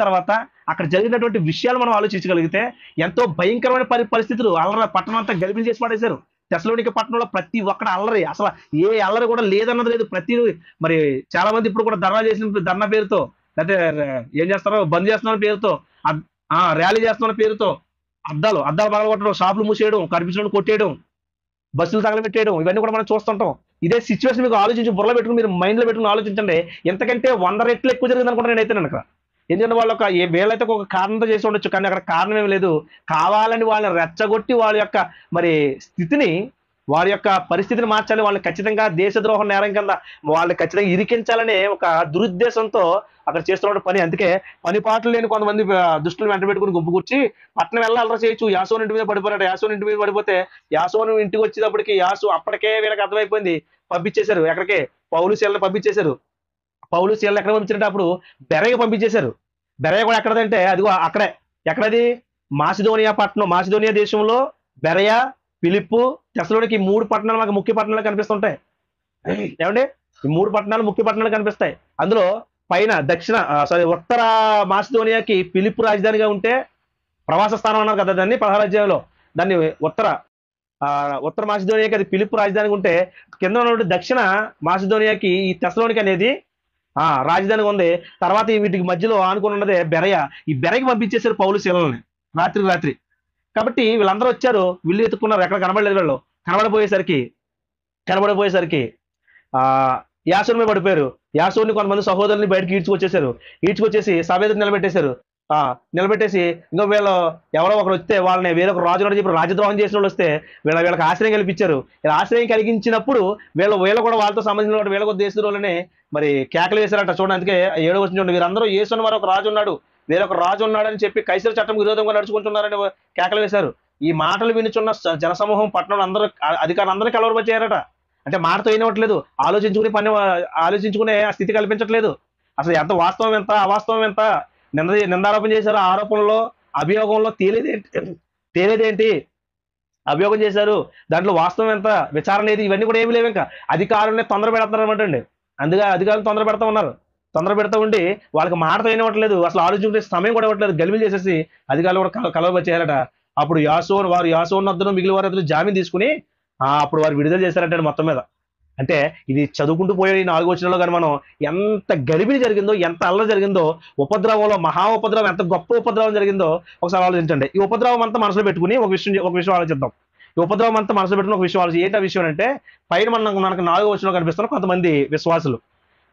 తర్వాత అక్కడ జరిగినటువంటి విషయాలు మనం ఆలోచించగలిగితే ఎంతో భయంకరమైన పరిస్థితులు. అల్లరి పట్టణం అంతా గలిబిలి చేసి పడేశారు. తెస్సలోనిక పట్టణంలో ప్రతి ఒక్కడ అల్లరి, అసలు ఏ అల్లరి కూడా లేదన్నది లేదు. మరి చాలా మంది ఇప్పుడు కూడా ధర్నా పేరుతో, లేకపోతే ఏం చేస్తారో బంద్ చేస్తున్న పేరుతో, ర్యాలీ చేస్తున్న పేరుతో అద్దాలు పగలగొట్టడం, షాపులు మూసేయడం, కనిపించడం కొట్టేయడం, బస్సులు తగలబెట్టేయడం, ఇవన్నీ కూడా మనం చూస్తుంటాం. ఇదే సిచ్యువేషన్ మీకు ఆలోచించి బుర్రలో పెట్టుకుని మీరు మైండ్లో పెట్టుకుని ఆలోచించండి. ఎంతకంటే 100 రెట్లు ఎక్కువ జరిగింది అనుకుంటా నేనైతే. అక్కడ ఎందుకంటే వాళ్ళు వీళ్ళైతే ఒక కారణంతో చేసి ఉండొచ్చు, కానీ అక్కడ కారణం ఏమి లేదు. కావాలని వాళ్ళని రెచ్చగొట్టి వాళ్ళ యొక్క మరి స్థితిని, వారి యొక్క పరిస్థితిని మార్చాలి, వాళ్ళని ఖచ్చితంగా దేశద్రోహం నేరం కింద వాళ్ళని ఖచ్చితంగా ఇరికించాలనే ఒక దురుద్దేశంతో అక్కడ చేస్తున్న పని. అందుకే పనిపాట్లు లేని కొంతమంది దుష్టులు వెంట పెట్టుకుని గుంపు కూర్చి పట్టణం వెళ్ళాలరా చేయొచ్చు. యాసోని ఇంటి మీద పడిపోయాడు. యాసోని ఇంటి మీద పడిపోతే యాసోను ఇంటికి వచ్చేటప్పటికి అప్పటికే వీళ్ళకి అర్థమైపోయింది, పంపించేశారు. ఎక్కడికే? పౌలు శీలను పంపించేశారు. పౌలు శీలను ఎక్కడ పంపించారంటే అప్పుడు బెరయ్య పంపించేశారు. బెరయ్య కూడా ఎక్కడదంటే అదిగో అక్కడే. ఎక్కడది? మాసిదోనియా దేశంలో బెరయ, ఫిలిప్పు, తెస్సలోనిక 3 పట్టణాలు మనకు ముఖ్య పట్టణాలు కనిపిస్తుంటాయి. ఏమండి? ఈ 3 పట్టణాలు ముఖ్య పట్టణాలు కనిపిస్తాయి. అందులో పైన ఉత్తర మాసిదోనియాకి ఫిలిప్పు రాజధానిగా ఉంటే ప్రవాస స్థానం అన్నారు కదా దాన్ని 16వ అధ్యాయంలో. దాన్ని ఉత్తర మాసిదోనియాకి అది ఫిలిప్పు రాజధానిగా ఉంటే, కింద ఉన్నటువంటి దక్షిణ మాసిదోనియాకి ఈ తెస్సలోనిక అనేది రాజధానిగా ఉంది. తర్వాత వీటికి మధ్యలో ఆనుకుని ఉన్నదే బెరయ. ఈ బెరయకి పంపించేశారు పౌలు శీలని రాత్రి. కాబట్టి వీళ్ళందరూ వచ్చారు, వీళ్ళు ఎత్తుకున్నారు, ఎక్కడ కనబడలేదు. వాళ్ళు కనబడిపోయేసరికి యాసోని మీద పడిపోయారు. యాసోని కొంతమంది సహోదరుని బయటకి ఈడ్చుకొచ్చేసి సభ ఎదురు నిలబెట్టేసి ఇంకో వీళ్ళు ఎవరో ఒకరు వస్తే వాళ్ళని వేరొక రాజు చెప్పి రాజద్రోహం చేసిన వాళ్ళు వస్తే వీళ్ళకి ఆశ్రయం కల్పించారు. ఇలా ఆశ్రయం కలిగించినప్పుడు వీళ్ళు కూడా వాళ్ళతో సంబంధించిన వీళ్ళ దేశంలోనే మరి కేకలు వేశారట. చూడండి, అందుకే 7వ వచనం చూడండి, వీరందరూ యేసు వారు ఒక రాజు ఉన్నాడు, వేరొక రాజు ఉన్నాడని చెప్పి కైసరు చట్టం విరోధంగా నడుచుకుంటున్నారని కేకలు వేశారు. ఈ మాటలు వినుచున్న జనసమూహం పట్టణంలో అధికారులందరూ కలవరపరిచారట. అంటే మాటతో అయినట్లేదు, ఆలోచించుకునే ఆ స్థితి కల్పించట్లేదు. అసలు ఎంత వాస్తవం ఎంత అవాస్తవం ఎంత, నిందారోపణ చేశారు, ఆరోపణలో అభియోగంలో తేలేదేంటి, అభియోగం చేశారు, దాంట్లో వాస్తవం ఎంత, విచారణ ఏది, ఇవన్నీ కూడా ఏమి లేవు. ఇంకా అధికారులనే తొందర పెడుతున్నారు అనమాట అండి. అందుకే అధికారులు తొందర పెడతా ఉండి వాళ్ళకి మాటతో అయినట్లేదు, అసలు ఆలోచించుకునే సమయం కూడా ఇవ్వట్లేదు. గలిబిలి చేసేసి అధికారులు కూడా కలవచ్చేయాలట. అప్పుడు యాసోను వద్దను మిగిలిన వారి జామీన్ తీసుకుని అప్పుడు వారు విడుదల చేశారంటే మొత్తం మీద. అంటే ఇది చదువుకుంటూ పోయే 4వ వచనంలో కానీ మనం ఎంత గలిబిలి జరిగిందో, ఎంత అల్లరి జరిగిందో, ఉపద్రవంలో మహా ఉపద్రవం, ఎంత గొప్ప ఉపద్రవం జరిగిందో ఒకసారి ఆలోచించండి. ఈ ఉపద్రవం అంతా మనసులో పెట్టుకుని ఒక విషయం ఆలోచిద్దాం. ఈ ఉపద్రవం అంతా మనసులో పెట్టుకుని ఒక విషయం ఆలోచి. ఏంటి ఆ విషయం అంటే, పైన మనకు 4వ వచనంలో కనిపిస్తున్న కొంతమంది విశ్వాసులు,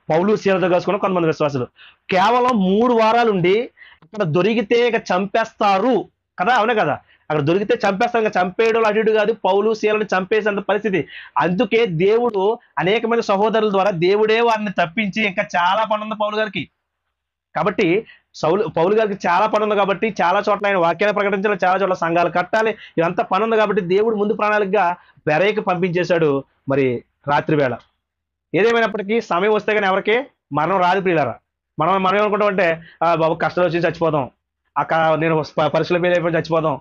పౌలు శీలతో కలుసుకున్న కొంతమంది విశ్వాసులు కేవలం 3 వారాలుండి అక్కడ దొరికితే ఇక చంపేస్తారు కదా, అవునే కదా, అక్కడ దొరికితే చంపేస్తారు. ఇంకా చంపేయడం అటు కాదు, పౌలు శీలను చంపేసేంత పరిస్థితి. అందుకే దేవుడు అనేకమైన సహోదరుల ద్వారా దేవుడే వారిని తప్పించి ఇంకా చాలా పని ఉంది పౌలు గారికి. కాబట్టి పౌలు గారికి చాలా పని ఉంది కాబట్టి చాలా చోట్ల ఆయన వాక్యాన్ని ప్రకటించాలి, చాలా చోట్ల సంఘాలు కట్టాలి, ఇదంతా పని ఉంది కాబట్టి దేవుడు ముందు ప్రణాళికగా బెరయకి పంపించేశాడు మరి రాత్రి వేళ. ఏదేమైనప్పటికీ సమయం వస్తే కానీ ఎవరికి మరణం రాదు ప్రియులారా. మనం ఏమనుకుంటామంటే బాబు కష్టాలు వచ్చి చచ్చిపోదాం, నేను పరీక్షల మీద అయిపోయి చచ్చిపోదాం,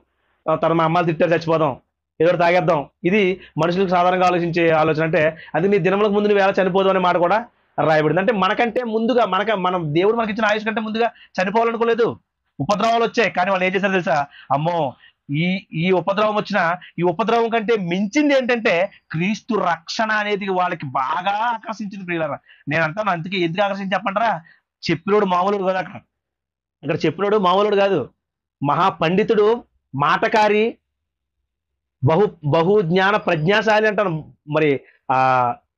తర్వాత మా అమ్మాయిలు తిట్టారు చచ్చిపోదాం, ఏదో తాగేద్దాం. ఇది మనుషులకు సాధారణంగా ఆలోచించే ఆలోచన. అంటే అది నీ దినములకు ముందు నువ్వు ఎలా చనిపోదు అనే మాట కూడా రాయబడింది. అంటే మనకంటే ముందుగా మనం దేవుడు మనకి ఇచ్చిన ఆయుష్ కంటే ముందుగా చనిపోవాలనుకోలేదు. ఉపద్రవాలు వచ్చాయి, కానీ వాళ్ళు ఏం చేశారు తెలుసా? అమ్మో, ఈ ఉపద్రవం ఈ ఉపద్రవం కంటే మించింది ఏంటంటే క్రీస్తు రక్షణ అనేది వాళ్ళకి బాగా ఆకర్షించింది ప్రియులారా. నేను అంటాను, అందుకే ఎందుకు ఆకర్షించి చెప్పంటారా, చెప్పినోడు మామూలుడు కాదు. అక్కడ చెప్పినోడు మామూలుడు కాదు. మహాపండితుడు, మాటకారి, బహు బహు జ్ఞాన ప్రజ్ఞాశాలి అంటారు. మరి ఆ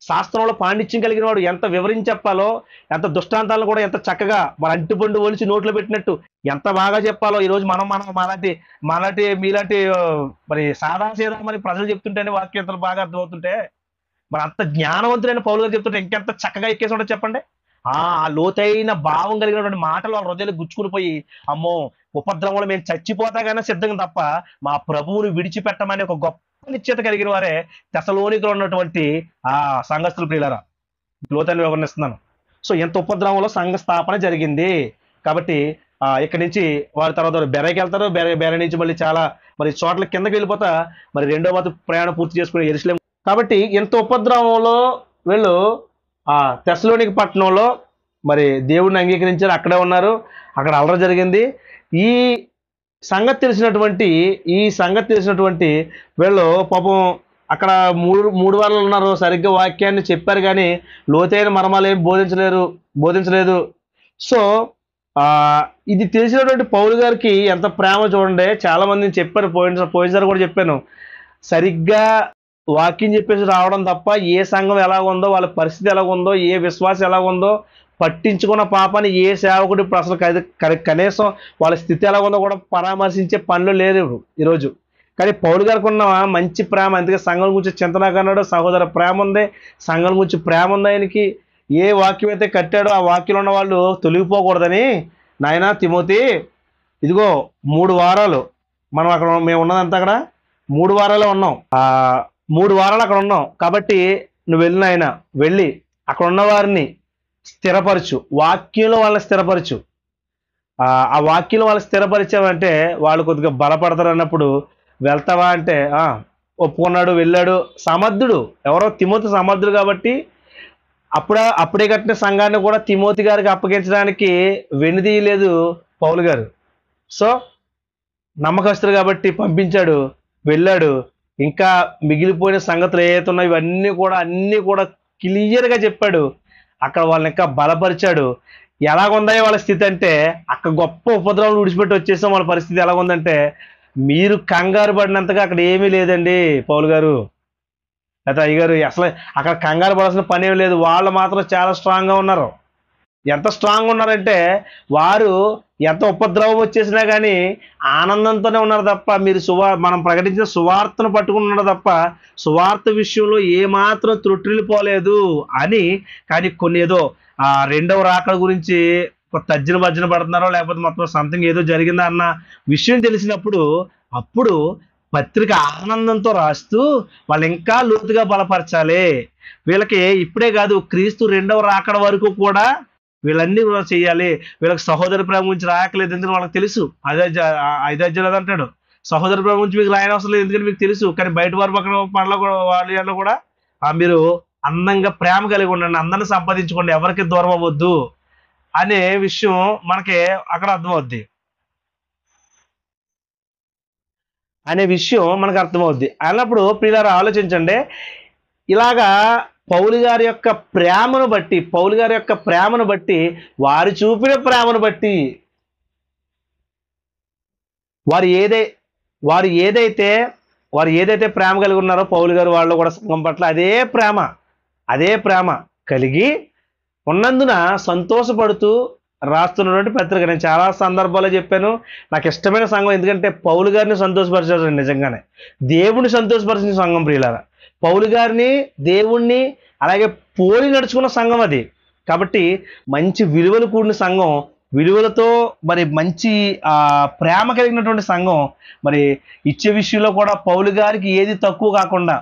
శాస్త్రంలో పాండిత్యం కలిగిన వాడు ఎంత వివరించి చెప్పాలో, ఎంత దృష్టాంతాలను కూడా ఎంత చక్కగా మన అంటిపండు ఒలిచి నోట్లో పెట్టినట్టు ఎంత బాగా చెప్పాలో ఈ రోజు మనం మనం మాలాంటి మాలాంటి మీలాంటి మరి సాదా సీదా మరి ప్రజలు చెప్తుంటేనే వాక్యం ఎంత బాగా అర్థమవుతుంటే, మరి అంత జ్ఞానవంతుడైన పౌలు గారు చెప్తుంటే ఇంకెంత చక్కగా ఎక్కేసి ఉంటుంది చెప్పండి. ఆ లోతైన భావం కలిగినటువంటి మాటలు వాళ్ళ హృదయాలు గుచ్చుకుని పోయి, అమ్మో ఉపద్రవంలో మేము చచ్చిపోతాగానే సిద్ధంగా తప్ప మా ప్రభువుని విడిచిపెట్టమని ఒక గొప్ప నిశ్చయత కలిగిన వారే తెసలోనికలో ఉన్నటువంటి ఆ సంఘస్థులు. ప్రియులారా, లోతైన వివరణిస్తున్నాను. సో ఎంత ఉపద్రవంలో సంఘ స్థాపన జరిగింది. కాబట్టి ఇక్కడి నుంచి వారి తర్వాత బెరకి వెళ్తారు. బెర నుంచి మళ్ళీ చాలా మరి చోట్ల కిందకి వెళ్ళిపోతా మరి రెండో మత ప్రయాణం పూర్తి చేసుకుని యెరూషలేము. కాబట్టి ఎంత ఉపద్రవంలో వీళ్ళు తెస్సలోనిక పట్టణంలో మరి దేవుడిని అంగీకరించారు, అక్కడే ఉన్నారు, అక్కడ అల్లరి జరిగింది. ఈ సంగతి తెలిసినటువంటి వీళ్ళు పాపం అక్కడ మూడు వారాలు ఉన్నారు, సరిగ్గా వాక్యాన్ని చెప్పారు కానీ లోతైన మర్మాలు ఏం బోధించలేదు. సో ఇది తెలిసినటువంటి పౌలు గారికి ఎంత ప్రేమ చూడండి. చాలా మందిని చెప్పాను, పోయినసారి కూడా చెప్పాను, సరిగ్గా వాక్యం చెప్పేసి రావడం తప్ప ఏ సంఘం ఎలా ఉందో, వాళ్ళ పరిస్థితి ఎలా ఉందో, ఏ విశ్వాసం ఎలా ఉందో పట్టించుకున్న పాపాన్ని ఏ సేవకుడు ఇప్పుడు అసలు కనీసం వాళ్ళ స్థితి ఎలా ఉందో కూడా పరామర్శించే పనులు లేరు ఈరోజు. కానీ పౌలు గారికి ఉన్న మంచి ప్రేమ, అందుకే సంఘం గురించి చింతన కన్నాడు, సహోదర ప్రేమ ఉంది, సంఘం గురించి ప్రేమ ఉంది ఆయనకి. ఏ వాక్యం అయితే కట్టాడో ఆ వాక్యంలో ఉన్న వాళ్ళు తొలగిపోకూడదని, నాయనా తిమోతి ఇదిగో 3 వారాలు మనం అక్కడ మేము ఉన్నదంతా అక్కడ 3 వారాలే ఉన్నాం, 3 వారాలు అక్కడ ఉన్నాం. కాబట్టి నువ్వు వెళ్ళిన ఆయన వెళ్ళి అక్కడ ఉన్న వారిని స్థిరపరచు, వాక్యంలో వాళ్ళని స్థిరపరచు. ఆ వాక్యంలో వాళ్ళని స్థిరపరిచావంటే వాళ్ళు కొద్దిగా బలపడతారు. అన్నప్పుడు వెళ్తావా అంటే ఒప్పుకున్నాడు, వెళ్ళాడు. సమర్థుడు ఎవరో తిమోతి సమర్థుడు కాబట్టి అప్పుడే కట్టిన సంఘాన్ని కూడా తిమోతి గారికి అప్పగించడానికి వెనుదీయలేదు పౌలు గారు. సో నమ్మకస్తుడు కాబట్టి పంపించాడు, వెళ్ళాడు. ఇంకా మిగిలిపోయిన సంగతులు ఏవైతే ఉన్నాయో ఇవన్నీ కూడా క్లియర్గా చెప్పాడు. అక్కడ వాళ్ళని ఇంకా బలపరిచాడు. ఎలాగుందాయో వాళ్ళ స్థితి అంటే, అక్కడ గొప్ప ఉపద్రవాలు విడిచిపెట్టి వచ్చేసాం, వాళ్ళ పరిస్థితి ఎలాగుందంటే మీరు కంగారు పడినంతగా అక్కడ ఏమీ లేదండి పౌలు గారు, అయితే అయ్యగారు. అసలు అక్కడ కంగారు పడాల్సిన పని ఏమి లేదు. వాళ్ళు మాత్రం చాలా స్ట్రాంగ్గా ఉన్నారు. ఎంత స్ట్రాంగ్ ఉన్నారంటే వారు ఎంత ఉపద్రవం వచ్చేసినా కానీ ఆనందంతోనే ఉన్నారు తప్ప, మీరు మనం ప్రకటించిన సువార్తను పట్టుకుని ఉన్నారు తప్ప సువార్త విషయంలో ఏమాత్రం త్రుట్టిల్లిపోలేదు అని. కానీ కొన్ని ఏదో రెండవ రాకడ గురించి తర్జన భర్జన పడుతున్నారో, లేకపోతే మొత్తం సంథింగ్ ఏదో జరిగిందా అన్న విషయం తెలిసినప్పుడు అప్పుడు పత్రిక ఆనందంతో రాస్తూ వాళ్ళు ఇంకా లోతుగా బలపరచాలి. వీళ్ళకి ఇప్పుడే కాదు, క్రీస్తు రెండవ రాకడ వరకు కూడా వీళ్ళన్నీ కూడా చేయాలి. వీళ్ళకి సహోదర ప్రేమ గురించి రాయట్లేదు, ఎందుకంటే వాళ్ళకి తెలుసు. ఐదాజ్యాలు అంటాడు, సహోదర ప్రేమ గురించి మీకు రాయని అవసరం లేదు, ఎందుకంటే మీకు తెలుసు. కానీ బయట వారు పక్కన పనులు వాళ్ళ కూడా మీరు అందంగా ప్రేమ కలిగి ఉండండి, అందరిని సంపాదించుకోండి, ఎవరికి దూరం అవ్వద్దు అనే విషయం మనకి అక్కడ అర్థమవుద్ది. అన్నప్పుడు ప్రియులారా ఆలోచించండి. ఇలాగా పౌలు గారి యొక్క ప్రేమను బట్టి వారు చూపిన ప్రేమను బట్టి వారు ఏదైతే ప్రేమ కలిగి ఉన్నారో పౌలు గారు వాళ్ళు కూడా సంఘం పట్ల అదే ప్రేమ కలిగి ఉన్నందున సంతోషపడుతూ రాస్తున్నటువంటి పత్రిక. నేను చాలా సందర్భాల్లో చెప్పాను, నాకు ఇష్టమైన సంఘం ఎందుకంటే పౌలు గారిని సంతోషపరిచారు. నిజంగానే దేవుణ్ణి సంతోషపరిచిన సంఘం ప్రియులారా. పౌలు గారిని, దేవుణ్ణి అలాగే పోలి నడుచుకున్న సంఘం అది. కాబట్టి మంచి విలువలు కూడిన సంఘం, విలువలతో మరి మంచి ప్రేమ కలిగినటువంటి సంఘం. మరి ఇచ్చే విషయంలో కూడా పౌలు గారికి ఏది తక్కువ కాకుండా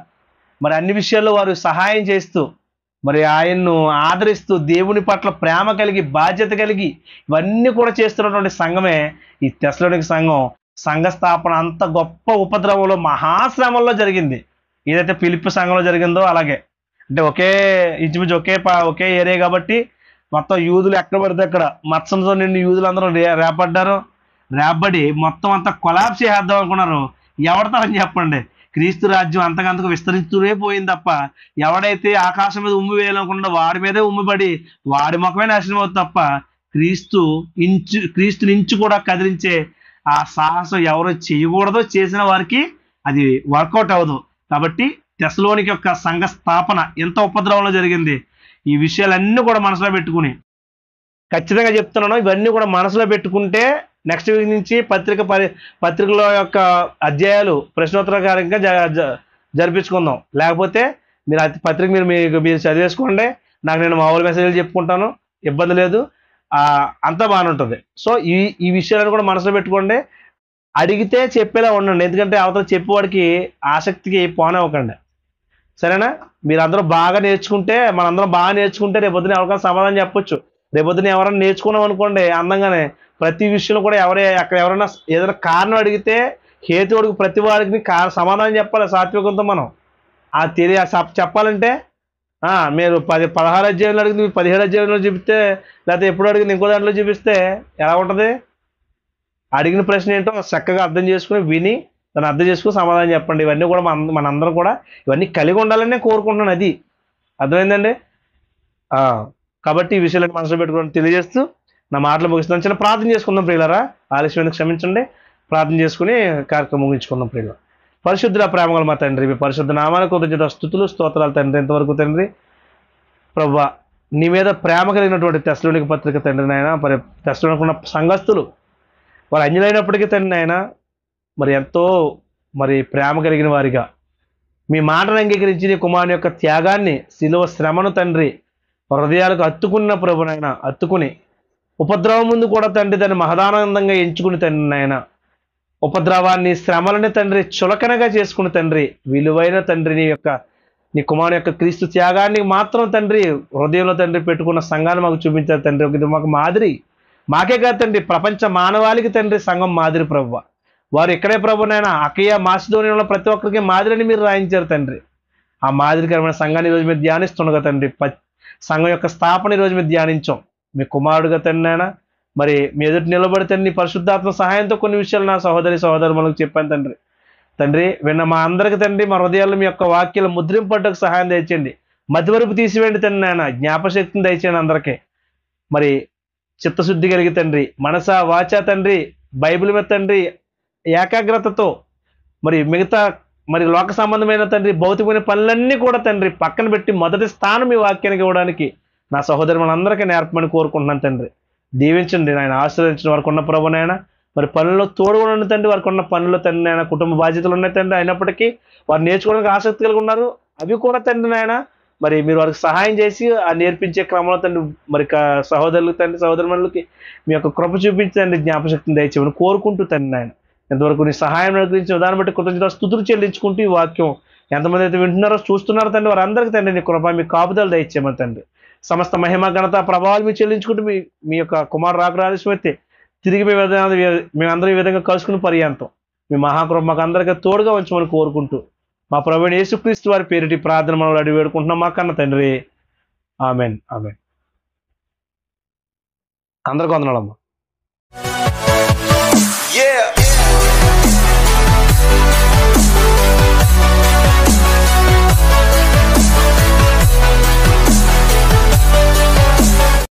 మరి అన్ని విషయాల్లో వారు సహాయం చేస్తూ మరి ఆయన్ను ఆదరిస్తూ దేవుని పట్ల ప్రేమ కలిగి బాధ్యత కలిగి ఇవన్నీ కూడా చేస్తున్నటువంటి సంఘమే ఈ తెస్సలోనిక సంఘం. సంఘ స్థాపన అంత గొప్ప ఉపద్రవంలో మహాశ్రమంలో జరిగింది. ఏదైతే ఫిలిప్పి సంఘంలో జరిగిందో అలాగే, అంటే ఇంచుమించు ఒకే ఏరియా కాబట్టి మొత్తం యూదులు ఎక్కడ పడితే అక్కడ మత్సంతో నిండి యూదులందరూ రేపబడి మొత్తం అంతా కొలాప్స్ చేద్దాం అనుకున్నారు. ఎవడతారని చెప్పండి, క్రీస్తు రాజ్యం అంతకంతకు విస్తరిస్తూనే పోయింది తప్ప ఎవడైతే ఆకాశం మీద ఉమ్మి వేయాలనుకున్నాడో వాడి మీదే ఉమ్మిబడి వాడి ముఖమే నాశనం అవుతుంది తప్ప క్రీస్తు నుంచి కూడా కదిలించే ఆ సాహసం ఎవరు చేయకూడదో చేసిన వారికి అది వర్కౌట్ అవ్వదు. కాబట్టి తెస్సలోనిక యొక్క సంఘ స్థాపన ఎంత ఉపద్రవంలో జరిగింది. ఈ విషయాలన్నీ కూడా మనసులో పెట్టుకుని, ఖచ్చితంగా చెప్తున్నాను, ఇవన్నీ కూడా మనసులో పెట్టుకుంటే నెక్స్ట్ వీక్ నుంచి పత్రికల యొక్క అధ్యాయాలు ప్రశ్నోత్తరకారంగా జరిపించుకుందాం. లేకపోతే మీరు పత్రిక మీరు చదివేసుకోండి, నాకు నేను మామూలు మెసేజ్లు చెప్పుకుంటాను, ఇబ్బంది లేదు, అంతా బాగానే ఉంటుంది. సో ఈ విషయాలను కూడా మనసులో పెట్టుకోండి. అడిగితే చెప్పేలా ఉండండి, ఎందుకంటే అవతల చెప్పేవాడికి ఆసక్తికి పోనివ్వకండి. సరేనా? మీరందరూ బాగా నేర్చుకుంటే, మనందరం బాగా నేర్చుకుంటే రేపొద్దున ఎవరికైనా సమాధానం చెప్పొచ్చు. రేపొద్దున ఎవరైనా నేర్చుకున్నాం అనుకోండి అందంగానే, ప్రతి విషయంలో కూడా అక్కడ ఎవరైనా ఏదైనా కారణం అడిగితే హేతువుడికి ప్రతి వాడికి సమాధానం చెప్పాలి సాత్వికంతో. మనం చెప్పాలంటే మీరు 16 అధ్యాయంలో అడిగింది మీరు 17 అధ్యాయంలో చూపిస్తే, లేకపోతే ఎప్పుడు అడిగింది ఇంకో దాంట్లో చూపిస్తే ఎలా ఉంటుంది? అడిగిన ప్రశ్న ఏంటో చక్కగా అర్థం చేసుకుని విని దాన్ని అర్థం చేసుకుని సమాధానం చెప్పండి. ఇవన్నీ కూడా మనందరం కూడా ఇవన్నీ కలిగి ఉండాలని కోరుకుంటున్నాను. అది అర్థమైందండి? కాబట్టి ఈ విషయాలను మనసులో పెట్టుకోవడం తెలియజేస్తూ నా మాటలు ముగిస్తున్నాను. చిన్న ప్రార్థన చేసుకుందాం ప్రియులారా. ఆలస్యం క్షమించండి, ప్రార్థన చేసుకుని కార్యక్రమం ముగించుకుందాం ప్రియుల. పరిశుద్ధ ప్రేమగల మా తండ్రి, మీ పరిశుద్ధ నామానికి కృతజ్ఞత స్తుతులు స్తోత్రాలు తండ్రి. ఎంతవరకు తండ్రి ప్రభువా, నీ మీద ప్రేమ కలిగినటువంటి తెస్సలోనిక పత్రిక తండ్రి నాయన, మరి తెస్సలోనిక ఉన్న సంఘస్థులు వారు అన్యులైనప్పటికీ తండ్రి నాయన, మరి ఎంతో ప్రేమ కలిగిన వారిగా మీ మాటను అంగీకరించి నీ కుమారుని యొక్క త్యాగాన్ని, శిలువ శ్రమను తండ్రి హృదయాలకు హత్తుకున్న ప్రభు నాయన, హత్తుకుని ఉపద్రవం ముందు కూడా తండ్రి దాన్ని మహదానందంగా ఎంచుకుని తండ్రి నాయన, ఉపద్రవాన్ని శ్రమలని తండ్రి చులకనగా చేసుకుని తండ్రి విలువైన తండ్రి నీ కుమారుని యొక్క క్రీస్తు త్యాగాన్ని మాత్రం తండ్రి హృదయంలో తండ్రి పెట్టుకున్న సంఘాన్ని మాకు చూపించారు తండ్రి. ఇది మాకు మాదిరి, మాకే కాదు తండ్రి, ప్రపంచ మానవాళికి తండ్రి సంఘం మాదిరి ప్రభువ. వారు ఇక్కడే ప్రభునైనా అకయ మాసిదోనియాలో ప్రతి ఒక్కరికి మాదిరిని మీరు రాయించారు తండ్రి. ఆ మాదిరికరమైన సంఘాన్ని ఈరోజు మీరు ధ్యానిస్తుండగా తండ్రి, సంఘం యొక్క స్థాపన ఈరోజు మీరు ధ్యానించాం. మీ కుమారుడుగా తండ్రి అయినా మరి మీ ఎదుటి నిలబడి తండ్రి పరిశుద్ధాత్మ సహాయంతో కొన్ని విషయాలు నా సహోదరులకు చెప్పాను తండ్రి. తండ్రి విన్న మా అందరికి తండ్రి మా హృదయాల్లో మీ యొక్క వాక్యాలు ముద్రింపడ్డకు సహాయం దయచేయండి. మధ్యవరపు తీసివేయండి తండ్రి నాయన, జ్ఞాపశక్తిని దయచేయండి అందరికీ. మరి చిత్తశుద్ధి కలిగి తండ్రి, మనస వాచ తండ్రి, బైబిల్ మీద తండ్రి ఏకాగ్రతతో మిగతా లోక సంబంధమైన తండ్రి భౌతికమైన పనులన్నీ కూడా తండ్రి పక్కన పెట్టి మొదటి స్థానం మీ వాక్యానికి ఇవ్వడానికి నా సహోదరు మనందరికీ నేర్పమని కోరుకుంటున్నాను తండ్రి. దీవించండి నాయన, ఆశీర్వదించిన వారికి ఉన్న ప్రభునైనా, పనుల్లో తోడుగా తండ్రి, వారికి ఉన్న పనుల్లో తండ్రి నాయన కుటుంబ బాధ్యతలు ఉన్నాయి తండ్రి. అయినప్పటికీ వారు నేర్చుకోవడానికి ఆసక్తి కలిగి ఉన్నారు, అవి కూడా తండ్రి నాయన మీరు వారికి సహాయం చేసి ఆ నేర్పించే క్రమంలో తండ్రి సహోదరులకు తండ్రి సహోదరులకి మీ యొక్క కృప చూపించండి, జ్ఞాపశక్తిని దయచేయమని కోరుకుంటూ తండ్రి నాయన, ఎంతవరకు నీ సహాయం అనుగ్రహించిన దాన్ని బట్టి కృతజ్ఞత స్తుతులు చెల్లించుకుంటూ ఈ వాక్యం ఎంతమంది అయితే వింటున్నారో చూస్తున్నారో తండ్రి వారందరికీ తండ్రి నీ కృప మీ కాపుదలు దయచేయమని తండ్రి. సమస్త మహిమ ఘనత ప్రభావాలు మీరు చెల్లించుకుంటూ మీ యొక్క కుమారు రాకరాలస్యమైతే తిరిగి మేమందరం ఈ విధంగా కలుసుకుని పర్యాంతం మీ మహాకృప మాకు అందరికీ తోడుగా ఉంచమని కోరుకుంటూ మా ప్రభువైన యేసుక్రీస్తు వారి పేరిటి ప్రార్థన మనం అడిగి వేడుకుంటున్నాం మా కన్న తండ్రి. Amen amen. అందరికీ వందనాలమ్మా.